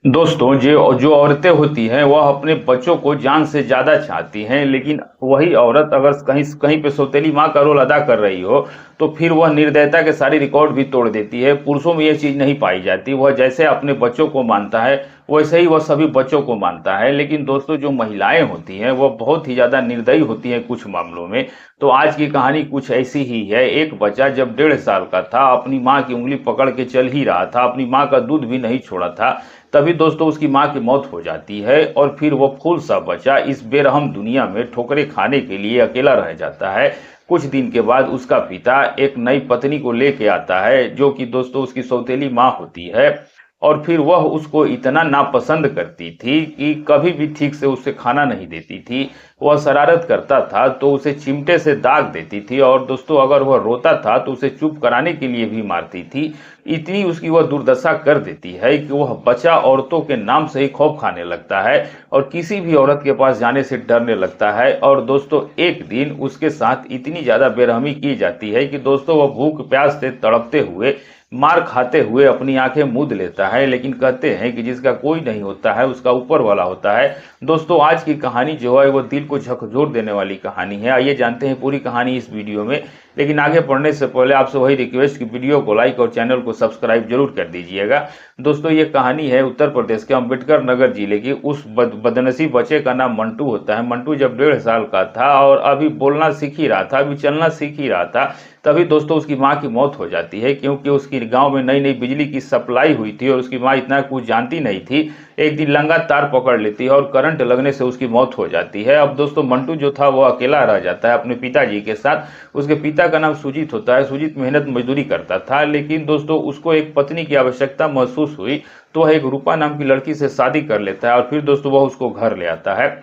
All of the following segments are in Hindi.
दोस्तों जो जो औरतें होती हैं वह अपने बच्चों को जान से ज़्यादा चाहती हैं, लेकिन वही औरत अगर कहीं कहीं पे सौतेली माँ का रोल अदा कर रही हो तो फिर वह निर्दयता के सारे रिकॉर्ड भी तोड़ देती है। पुरुषों में ये चीज़ नहीं पाई जाती। वह जैसे अपने बच्चों को मानता है वैसे ही वह सभी बच्चों को मानता है। लेकिन दोस्तों जो महिलाएं होती हैं वह बहुत ही ज़्यादा निर्दयी होती हैं कुछ मामलों में। तो आज की कहानी कुछ ऐसी ही है। एक बच्चा जब 1.5 साल का था, अपनी माँ की उंगली पकड़ के चल ही रहा था, अपनी माँ का दूध भी नहीं छोड़ा था, तभी दोस्तों उसकी माँ की मौत हो जाती है और फिर वो फूल सा बच्चा इस बेरहम दुनिया में ठोकरें खाने के लिए अकेला रह जाता है। कुछ दिन के बाद उसका पिता एक नई पत्नी को लेके आता है, जो कि दोस्तों उसकी सौतेली माँ होती है। और फिर वह उसको इतना नापसंद करती थी कि कभी भी ठीक से उसे खाना नहीं देती थी। वह शरारत करता था तो उसे चिमटे से दाग देती थी, और दोस्तों अगर वह रोता था तो उसे चुप कराने के लिए भी मारती थी। इतनी उसकी वह दुर्दशा कर देती है कि वह बच्चा औरतों के नाम से ही खौफ खाने लगता है और किसी भी औरत के पास जाने से डरने लगता है। और दोस्तों एक दिन उसके साथ इतनी ज्यादा बेरहमी की जाती है कि दोस्तों वह भूख प्यास से तड़पते हुए, मार खाते हुए अपनी आंखें मूंद लेता है। लेकिन कहते हैं कि जिसका कोई नहीं होता है उसका ऊपर वाला होता है। दोस्तों आज की कहानी जो है वो दिल को झकझोर देने वाली कहानी है। आइए जानते हैं पूरी कहानी इस वीडियो में। लेकिन आगे बढ़ने से पहले आपसे वही रिक्वेस्ट कि वीडियो को लाइक और चैनल को सब्सक्राइब जरूर कर दीजिएगा। दोस्तों ये कहानी है उत्तर प्रदेश के अम्बेडकर नगर जिले की। उस बदनसीब बच्चे का नाम मंटू होता है। मंटू जब 1.5 साल का था और अभी बोलना सीख ही रहा था, अभी चलना सीख ही रहा था, तभी दोस्तों उसकी माँ की मौत हो जाती है। क्योंकि उसकी गांव में नई नई बिजली की सप्लाई हुई थी और उसकी माँ इतना कुछ जानती नहीं थी। एक दिन लंगा तार पकड़ लेती है और करंट लगने से उसकी मौत हो जाती है। अब दोस्तों मंटू जो था वो अकेला रह जाता है अपने पिताजी के साथ। उसके पिता का नाम सुजीत होता है। सुजीत मेहनत मजदूरी करता था, लेकिन दोस्तों उसको एक पत्नी की आवश्यकता महसूस हुई तो वह एक रूपा नाम की लड़की से शादी कर लेता है और फिर दोस्तों वह उसको घर ले आता है।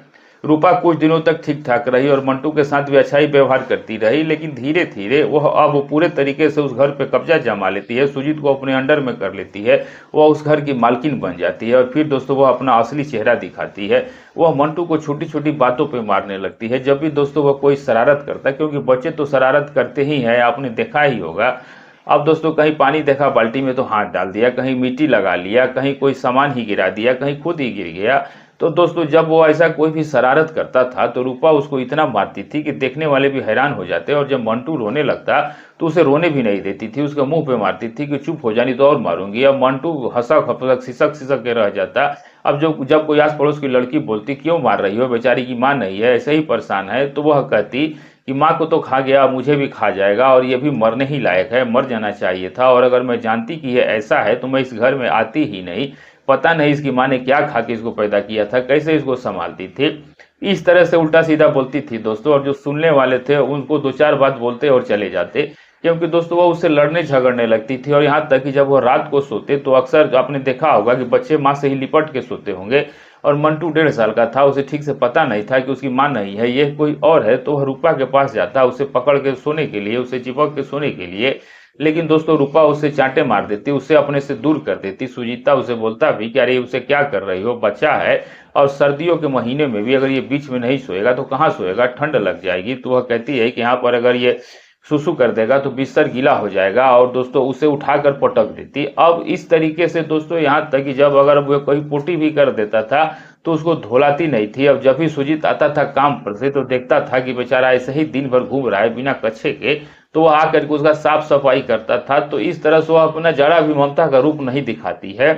रूपा कुछ दिनों तक ठीक ठाक रही और मंटू के साथ भी अच्छा ही व्यवहार करती रही, लेकिन धीरे धीरे वह अब पूरे तरीके से उस घर पे कब्जा जमा लेती है, सुजीत को अपने अंडर में कर लेती है। वह उस घर की मालकिन बन जाती है और फिर दोस्तों वह अपना असली चेहरा दिखाती है। वह मंटू को छोटी छोटी बातों पे मारने लगती है जब भी दोस्तों वह कोई शरारत करता है, क्योंकि बच्चे तो शरारत करते ही हैं, आपने देखा ही होगा। अब दोस्तों कहीं पानी देखा बाल्टी में तो हाथ डाल दिया, कहीं मिट्टी लगा लिया, कहीं कोई सामान ही गिरा दिया, कहीं खुद ही गिर गया। तो दोस्तों जब वो ऐसा कोई भी शरारत करता था तो रूपा उसको इतना मारती थी कि देखने वाले भी हैरान हो जाते। और जब मंटू रोने लगता तो उसे रोने भी नहीं देती थी, उसके मुंह पे मारती थी कि चुप हो जानी तो और मारूंगी। अब मंटू हंसक हंसक सिसक सिसक के रह जाता। अब जब कोई आस पड़ोस की लड़की बोलती क्यों मार रही हो, बेचारी की माँ नहीं है, ऐसे ही परेशान है, तो वह कहती कि माँ को तो खा गया, मुझे भी खा जाएगा और ये भी मरने ही लायक है, मर जाना चाहिए था। और अगर मैं जानती कि ये ऐसा है तो मैं इस घर में आती ही नहीं। पता नहीं इसकी माँ ने क्या खा के इसको पैदा किया था, कैसे इसको संभालती थी। इस तरह से उल्टा सीधा बोलती थी दोस्तों। और जो सुनने वाले थे उनको दो चार बात बोलते और चले जाते, क्योंकि दोस्तों वो उससे लड़ने झगड़ने लगती थी। और यहाँ तक कि जब वो रात को सोते तो अक्सर आपने देखा होगा कि बच्चे माँ से ही लिपट के सोते होंगे। और मंटू 1.5 साल का था, उसे ठीक से पता नहीं था कि उसकी माँ नहीं है, ये कोई और है। तो वह रूपा के पास जाता उसे पकड़ के सोने के लिए, उसे चिपक के सोने के लिए। लेकिन दोस्तों रूपा उसे चांटे मार देती, उसे अपने से दूर कर देती। सुजीता उसे बोलता भी कि अरे उसे क्या कर रही हो, बच्चा है और सर्दियों के महीने में भी अगर ये बीच में नहीं सोएगा तो कहाँ सोएगा, ठंड लग जाएगी। तो वह कहती है कि यहाँ पर अगर ये सुसु कर देगा तो बिस्तर गीला हो जाएगा, और दोस्तों उसे उठाकर पटक देती। अब इस तरीके से दोस्तों यहाँ तक कि जब अगर वो कोई पोटी भी कर देता था तो उसको धोलाती नहीं थी। अब जब भी सुजीत आता था काम पर से तो देखता था कि बेचारा ऐसे ही दिन भर घूम रहा है बिना कच्छे के, तो वह आकर के उसका साफ सफाई करता था। तो इस तरह से वह अपना जरा भी ममता का रूप नहीं दिखाती है।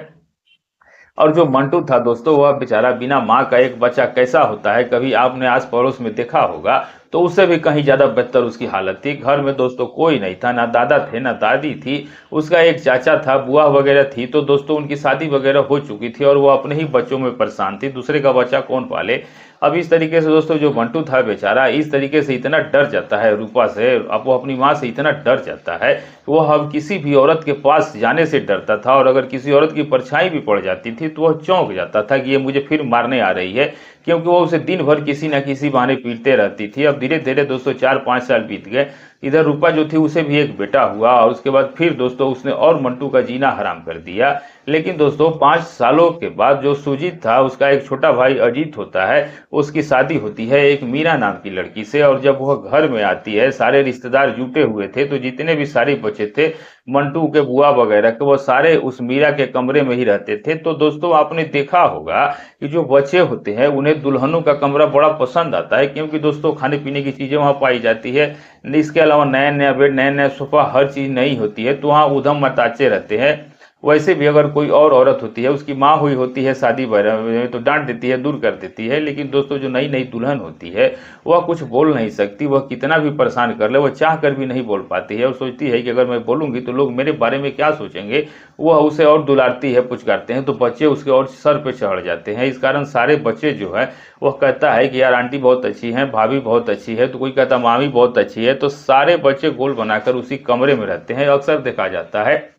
और जो मंटू था दोस्तों वह बेचारा बिना माँ का एक बच्चा कैसा होता है, कभी आपने आस पड़ोस में देखा होगा, तो उससे भी कहीं ज्यादा बेहतर उसकी हालत थी। घर में दोस्तों कोई नहीं था, ना दादा थे ना दादी थी, उसका एक चाचा था, बुआ वगैरह थी। तो दोस्तों उनकी शादी वगैरह हो चुकी थी और वो अपने ही बच्चों में परेशान थी, दूसरे का बच्चा कौन पाले। अब इस तरीके से दोस्तों जो मंटू था बेचारा इस तरीके से इतना डर जाता है रूपा से, अब वो अपनी माँ से इतना डर जाता है कि वो अब किसी भी औरत के पास जाने से डरता था। और अगर किसी औरत की परछाई भी पड़ जाती थी तो वह चौंक जाता था कि ये मुझे फिर मारने आ रही है, क्योंकि वो उसे दिन भर किसी न किसी बहाने पीटते रहती थी। अब धीरे धीरे दोस्तों 4-5 साल बीत गए। इधर रूपा जो थी उसे भी एक बेटा हुआ और उसके बाद फिर दोस्तों उसने और मंटू का जीना हराम कर दिया। लेकिन दोस्तों 5 सालों के बाद जो सुजीत था उसका एक छोटा भाई अजीत होता है, उसकी शादी होती है एक मीरा नाम की लड़की से। और जब वह घर में आती है, सारे रिश्तेदार जुटे हुए थे, तो जितने भी सारे बच्चे थे, मंटू के बुआ वगैरह के, वो सारे उस मीरा के कमरे में ही रहते थे। तो दोस्तों आपने देखा होगा कि जो बच्चे होते हैं उन्हें दुल्हनों का कमरा बड़ा पसंद आता है, क्योंकि दोस्तों खाने पीने की चीजें वहां पाई जाती है। इसके अलावा नया नया बेड, नया नया सोफा, हर चीज नई होती है, तो वहाँ उधम मचाचे रहते हैं। वैसे भी अगर कोई और औरत होती है, उसकी माँ हुई होती है शादी वगैरह में, तो डांट देती है, दूर कर देती है। लेकिन दोस्तों जो नई नई दुल्हन होती है वह कुछ बोल नहीं सकती, वह कितना भी परेशान कर ले, वह चाह कर भी नहीं बोल पाती है। और सोचती है कि अगर मैं बोलूंगी तो लोग मेरे बारे में क्या सोचेंगे। वह उसे और दुलारती है, पुचकारते हैं, तो बच्चे उसके और सर पे चढ़ जाते हैं। इस कारण सारे बच्चे जो है वह कहता है कि यार आंटी बहुत अच्छी है, भाभी बहुत अच्छी है, तो कोई कहता मामी बहुत अच्छी है। तो सारे बच्चे गोल बनाकर उसी कमरे में रहते हैं, अक्सर देखा जाता है।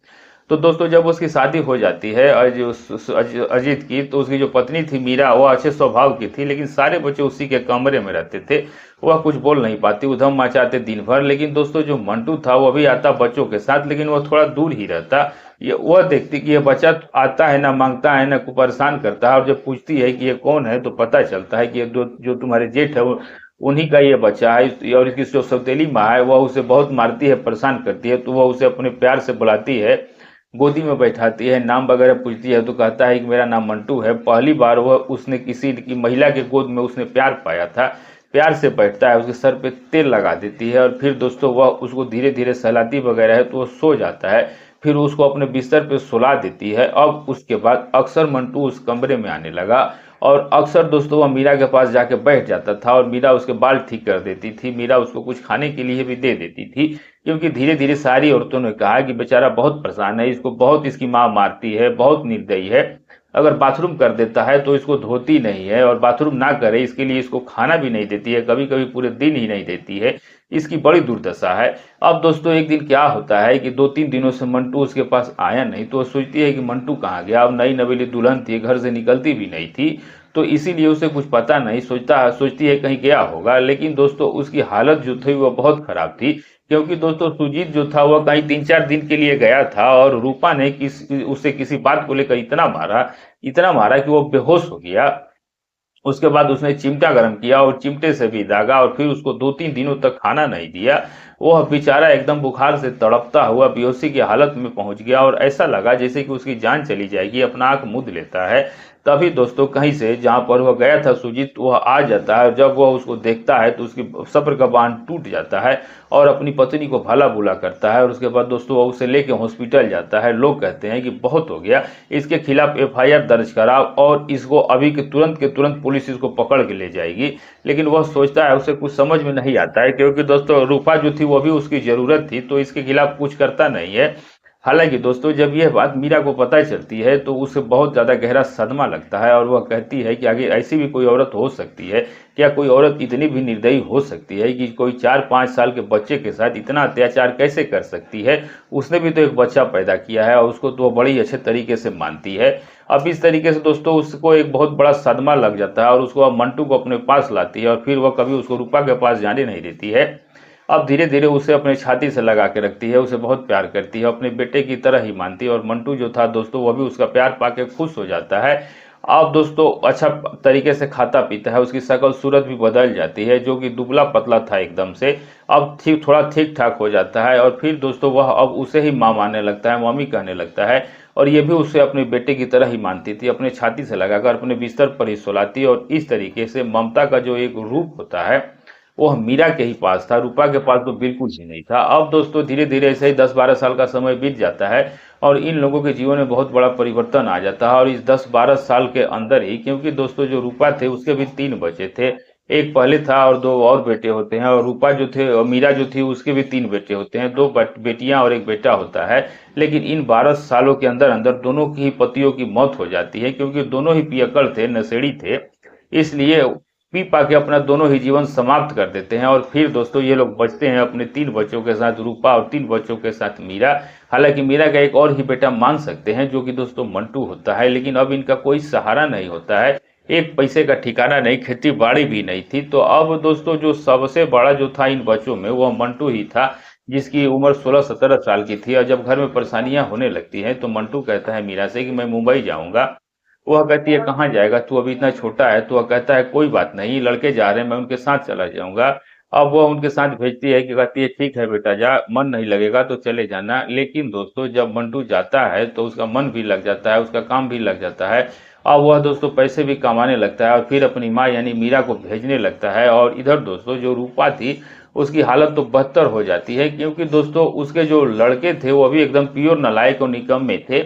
तो दोस्तों जब उसकी शादी हो जाती है अजीत की, तो उसकी जो पत्नी थी मीरा, वह अच्छे स्वभाव की थी, लेकिन सारे बच्चे उसी के कमरे में रहते थे। वह कुछ बोल नहीं पाती, उधम मचाते दिन भर। लेकिन दोस्तों जो मंटू था वह भी आता बच्चों के साथ, लेकिन वह थोड़ा दूर ही रहता। ये वह देखती कि ये बच्चा आता है ना, मांगता है ना, परेशान करता है, और जब पूछती है कि ये कौन है, तो पता चलता है कि ये जो तुम्हारे जेठ है वो उन्हीं का ये बच्चा है। और इसकी जो सौतेली माँ है वह उसे बहुत मारती है, परेशान करती है। तो वह उसे अपने प्यार से बुलाती है, गोदी में बैठाती है, नाम वगैरह पूछती है, तो कहता है कि मेरा नाम मंटू है। पहली बार वह उसने किसी की महिला के गोद में उसने प्यार पाया था। प्यार से बैठता है, उसके सर पे तेल लगा देती है, और फिर दोस्तों वह उसको धीरे धीरे सहलाती वगैरह है, तो वह सो जाता है। फिर उसको अपने बिस्तर पे सुला देती है। अब उसके बाद अक्सर मंटू उस कमरे में आने लगा, और अक्सर दोस्तों वह मीरा के पास जाके बैठ जाता था, और मीरा उसके बाल ठीक कर देती थी। मीरा उसको कुछ खाने के लिए भी दे देती थी, क्योंकि धीरे धीरे सारी औरतों ने कहा कि बेचारा बहुत परेशान है, इसको बहुत इसकी माँ मारती है, बहुत निर्दयी है। अगर बाथरूम कर देता है तो इसको धोती नहीं है, और बाथरूम ना करे इसके लिए इसको खाना भी नहीं देती है, कभी कभी पूरे दिन ही नहीं देती है। इसकी बड़ी दुर्दशा है। अब दोस्तों एक दिन क्या होता है कि 2-3 दिनों से मंटू उसके पास आया नहीं, तो वो सोचती है कि मंटू कहाँ गया। अब नई नवेली दुल्हन थी, घर से निकलती भी नहीं थी, तो इसीलिए उसे कुछ पता नहीं, सोचती है कहीं गया होगा। लेकिन दोस्तों उसकी हालत जो थी वह बहुत खराब थी, क्योंकि दोस्तों सुजीत जो था वह कहीं 3-4 दिन के लिए गया था, और रूपा ने उसे किसी बात को लेकर इतना मारा कि वो बेहोश हो गया। उसके बाद उसने चिमटा गर्म किया और चिमटे से भी दागा, और फिर उसको 2-3 दिनों तक खाना नहीं दिया। वह बेचारा एकदम बुखार से तड़पता हुआ बेहोशी की हालत में पहुंच गया, और ऐसा लगा जैसे कि उसकी जान चली जाएगी। अपना आंख मूंद लेता है। तभी दोस्तों कहीं से जहां पर वह गया था सुजीत, वह आ जाता है। जब वह उसको देखता है तो उसकी सब्र का बांध टूट जाता है, और अपनी पत्नी को भला बुला करता है। और उसके बाद दोस्तों वह उसे लेके हॉस्पिटल जाता है। लोग कहते हैं कि बहुत हो गया, इसके खिलाफ एफआईआर दर्ज कराओ, और इसको अभी के तुरंत पुलिस इसको पकड़ के ले जाएगी। लेकिन वह सोचता है, उसे कुछ समझ में नहीं आता है, क्योंकि दोस्तों रूपा जो थी वो भी उसकी जरूरत थी, तो इसके खिलाफ कुछ करता नहीं है। हालांकि दोस्तों जब यह बात मीरा को पता चलती है तो उसे बहुत ज्यादा गहरा सदमा लगता है, और वह कहती है कि आगे ऐसी भी कोई औरत हो सकती है क्या? कोई औरत इतनी भी निर्दयी हो सकती है कि कोई 4-5 साल के बच्चे के साथ इतना अत्याचार कैसे कर सकती है? उसने भी तो एक बच्चा पैदा किया है, और उसको तो वह बड़ी अच्छे तरीके से मानती है। अब इस तरीके से दोस्तों उसको एक बहुत बड़ा सदमा लग जाता है, और उसको अब मंटू को अपने पास लाती है, और फिर वह कभी उसको रूपा के पास जाने नहीं देती है। अब धीरे धीरे उसे अपने छाती से लगा के रखती है, उसे बहुत प्यार करती है, अपने बेटे की तरह ही मानती है। और मंटू जो था दोस्तों वह भी उसका प्यार पाके खुश हो जाता है। अब दोस्तों अच्छा तरीके से खाता पीता है, उसकी शक्ल सूरत भी बदल जाती है, जो कि दुबला पतला था एकदम से, अब थोड़ा ठीक ठाक हो जाता है। और फिर दोस्तों वह अब उसे ही माँ मानने लगता है, मम्मी कहने लगता है, और ये भी उसे अपने बेटे की तरह ही मानती थी। अपने छाती से लगाकर अपने बिस्तर पर ही सुलाती, और इस तरीके से ममता का जो एक रूप होता है वह मीरा के ही पास था, रूपा के पास तो बिल्कुल ही नहीं था। अब दोस्तों धीरे धीरे ऐसे ही 10-12 साल का समय बीत जाता है, और इन लोगों के जीवन में बहुत बड़ा परिवर्तन आ जाता है। और इस 10-12 साल के अंदर ही, क्योंकि दोस्तों जो रूपा थे उसके भी 3 बच्चे थे, एक पहले था और 2 और बेटे होते हैं। और रूपा जो थे और मीरा जो थी उसके भी 3 बेटे होते हैं, 2 बेटियां और एक बेटा होता है। लेकिन इन 12 सालों के अंदर अंदर दोनों की ही पतियों की मौत हो जाती है, क्योंकि दोनों ही पियक्कड़ थे, नशेड़ी थे, इसलिए पी पा के अपना दोनों ही जीवन समाप्त कर देते हैं। और फिर दोस्तों ये लोग बचते हैं अपने 3 बच्चों के साथ, रूपा, और 3 बच्चों के साथ मीरा। हालांकि मीरा का एक और ही बेटा मान सकते हैं, जो कि दोस्तों मंटू होता है, लेकिन अब इनका कोई सहारा नहीं होता है, एक पैसे का ठिकाना नहीं, खेती बाड़ी भी नहीं थी। तो अब दोस्तों जो सबसे बड़ा जो था इन बच्चों में वो मंटू ही था, जिसकी उम्र 16-17 साल की थी। और जब घर में परेशानियां होने लगती हैं तो मंटू कहता है मीरा से कि मैं मुंबई जाऊंगा। वह कहती है कहाँ जाएगा, तू अभी इतना छोटा है। तो वह कहता है कोई बात नहीं, लड़के जा रहे हैं, मैं उनके साथ चला जाऊंगा। अब वह उनके साथ भेजती है कि कहती है ठीक है बेटा जा, मन नहीं लगेगा तो चले जाना। लेकिन दोस्तों जब मंटू जाता है तो उसका मन भी लग जाता है, उसका काम भी लग जाता है। अब वह दोस्तों पैसे भी कमाने लगता है और फिर अपनी माँ यानी मीरा को भेजने लगता है। और इधर दोस्तों जो रूपा थी उसकी हालत तो बदतर हो जाती है, क्योंकि दोस्तों उसके जो लड़के थे वो अभी एकदम प्योर नालायक और निकम्मे थे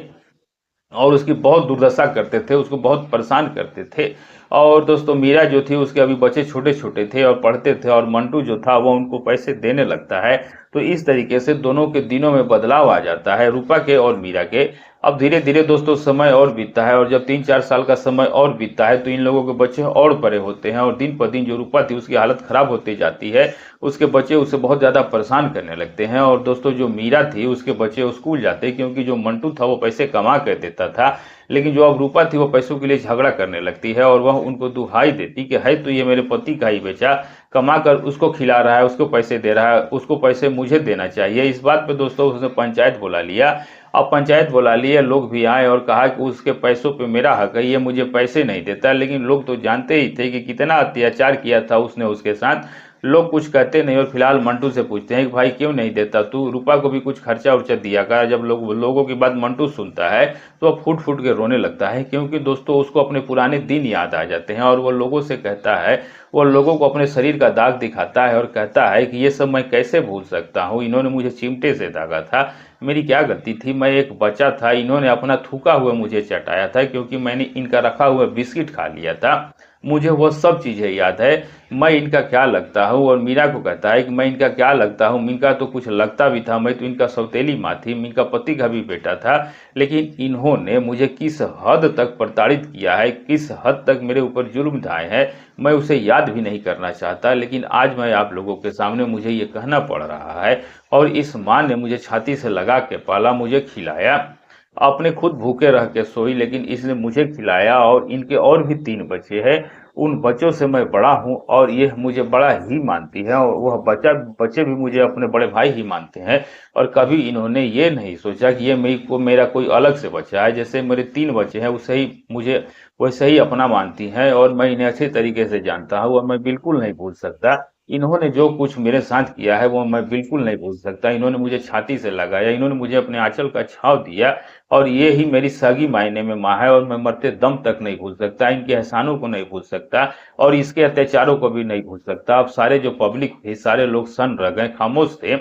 और उसकी बहुत दुर्दशा करते थे, उसको बहुत परेशान करते थे। और दोस्तों मीरा जो थी उसके अभी बच्चे छोटे छोटे थे और पढ़ते थे, और मंटू जो था वो उनको पैसे देने लगता है। तो इस तरीके से दोनों के दिनों में बदलाव आ जाता है, रूपा के और मीरा के। अब धीरे धीरे दोस्तों समय और बीतता है, और जब 3-4 साल का समय और बीतता है तो इन लोगों के बच्चे और बड़े होते हैं, और दिन पर दिन जो रूपा थी उसकी हालत खराब होती जाती है। उसके बच्चे उसे बहुत ज्यादा परेशान करने लगते हैं। और दोस्तों जो मीरा थी उसके बच्चे स्कूल जाते, क्योंकि जो मंटू था वो पैसे कमा कर देता था। लेकिन जो अब रूपा थी वो पैसों के लिए झगड़ा करने लगती है, और वह उनको दुहाई देती कि है तो ये मेरे पति का ही बेचा, कमा कर उसको खिला रहा है, उसको पैसे दे रहा है, उसको पैसे मुझे देना चाहिए। इस बात पे दोस्तों उसने पंचायत बुला लिया। अब पंचायत बुला लिए, लोग भी आए और कहा कि उसके पैसों पे मेरा हक है, ये मुझे पैसे नहीं देता। लेकिन लोग तो जानते ही थे कि कितना अत्याचार किया था उसने उसके साथ। लोग कुछ कहते नहीं, और फिलहाल मंटू से पूछते हैं कि भाई क्यों नहीं देता तू, रूपा को भी कुछ खर्चा उर्चा दिया कर। जब लोगों की बात मंटू सुनता है तो वह फूट फूट के रोने लगता है, क्योंकि दोस्तों उसको अपने पुराने दिन याद आ जाते हैं। और वो लोगों से कहता है, वो लोगों को अपने शरीर का दाग दिखाता है और कहता है कि ये सब मैं कैसे भूल सकता हूँ, इन्होंने मुझे चिमटे से दागा था, मेरी क्या गलती थी, मैं एक बच्चा था, इन्होंने अपना थूका हुआ मुझे चटाया था, क्योंकि मैंने इनका रखा हुआ बिस्किट खा लिया था, मुझे वो सब चीजें याद है, मैं इनका क्या लगता हूँ। और मीरा को कहता है कि मैं इनका क्या लगता हूँ, इनका तो कुछ लगता भी था, मैं तो इनका सौतेली माँ थी, इनका पति का भी बेटा था। लेकिन इन्होंने मुझे किस हद तक प्रताड़ित किया है, किस हद तक मेरे ऊपर जुल्म ढाए हैं, मैं उसे याद भी नहीं करना चाहता। लेकिन आज मैं आप लोगों के सामने मुझे ये कहना पड़ रहा है। और इस माँ ने मुझे छाती से लगा के पाला, मुझे खिलाया, अपने खुद भूखे रह के सोई, लेकिन इसने मुझे खिलाया। और इनके और भी 3 बच्चे हैं, उन बच्चों से मैं बड़ा हूं और ये मुझे बड़ा ही मानती है, और वह बच्चे भी मुझे अपने बड़े भाई ही मानते हैं। और कभी इन्होंने ये नहीं सोचा कि ये मेरा कोई अलग से बच्चा है, जैसे मेरे 3 बच्चे हैं उसे ही मुझे वैसे ही अपना मानती है। और मैं इन्हें अच्छे तरीके से जानता हूँ और मैं बिल्कुल नहीं भूल सकता। इन्होंने जो कुछ मेरे साथ किया है वो मैं बिल्कुल नहीं भूल सकता। इन्होंने मुझे छाती से लगाया, इन्होंने मुझे अपने आंचल का छाव दिया, और ये ही मेरी सगी मायने में माँ है, और मैं मरते दम तक नहीं भूल सकता, इनके एहसानों को नहीं भूल सकता, और इसके अत्याचारों को भी नहीं भूल सकता। अब सारे जो पब्लिक थी, सारे लोग सन रह गए, खामोश थे।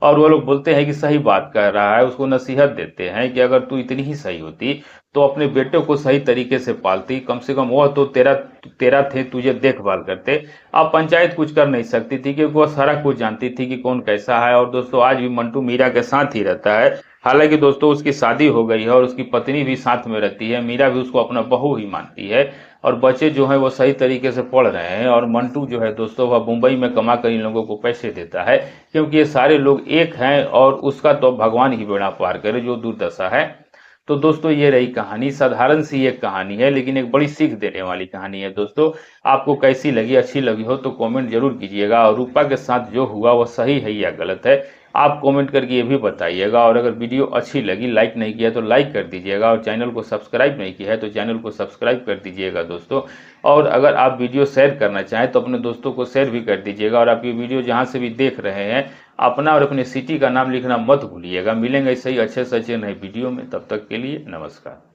और वो लोग बोलते हैं कि सही बात कह रहा है, उसको नसीहत देते हैं कि अगर तू इतनी ही सही होती तो अपने बेटे को सही तरीके से पालती, कम से कम वह तो तेरा तेरा थे, तुझे देखभाल करते। अब पंचायत कुछ कर नहीं सकती थी, क्योंकि वह सारा कुछ जानती थी कि कौन कैसा है। और दोस्तों आज भी मंटू मीरा के साथ ही रहता है। हालांकि दोस्तों उसकी शादी हो गई है और उसकी पत्नी भी साथ में रहती है, मीरा भी उसको अपना बहू ही मानती है। और बच्चे जो है वो सही तरीके से पढ़ रहे हैं, और मंटू जो है दोस्तों वह मुंबई में कमा कर इन लोगों को पैसे देता है, क्योंकि ये सारे लोग एक हैं, और उसका तो भगवान ही बेड़ा पार करे जो दुर्दशा है। तो दोस्तों ये रही कहानी, साधारण सी एक कहानी है लेकिन एक बड़ी सीख देने वाली कहानी है। दोस्तों आपको कैसी लगी, अच्छी लगी हो तो कमेंट जरूर कीजिएगा, और रूपा के साथ जो हुआ वो सही है या गलत है आप कमेंट करके ये भी बताइएगा। और अगर वीडियो अच्छी लगी, लाइक नहीं किया तो लाइक कर दीजिएगा, और चैनल को सब्सक्राइब नहीं किया है तो चैनल को सब्सक्राइब कर दीजिएगा दोस्तों। और अगर आप वीडियो शेयर करना चाहें तो अपने दोस्तों को शेयर भी कर दीजिएगा। और आप ये वीडियो जहाँ से भी देख रहे हैं अपना और अपने सिटी का नाम लिखना मत भूलिएगा। मिलेंगे ऐसे ही अच्छे से अच्छे नए वीडियो में, तब तक के लिए नमस्कार।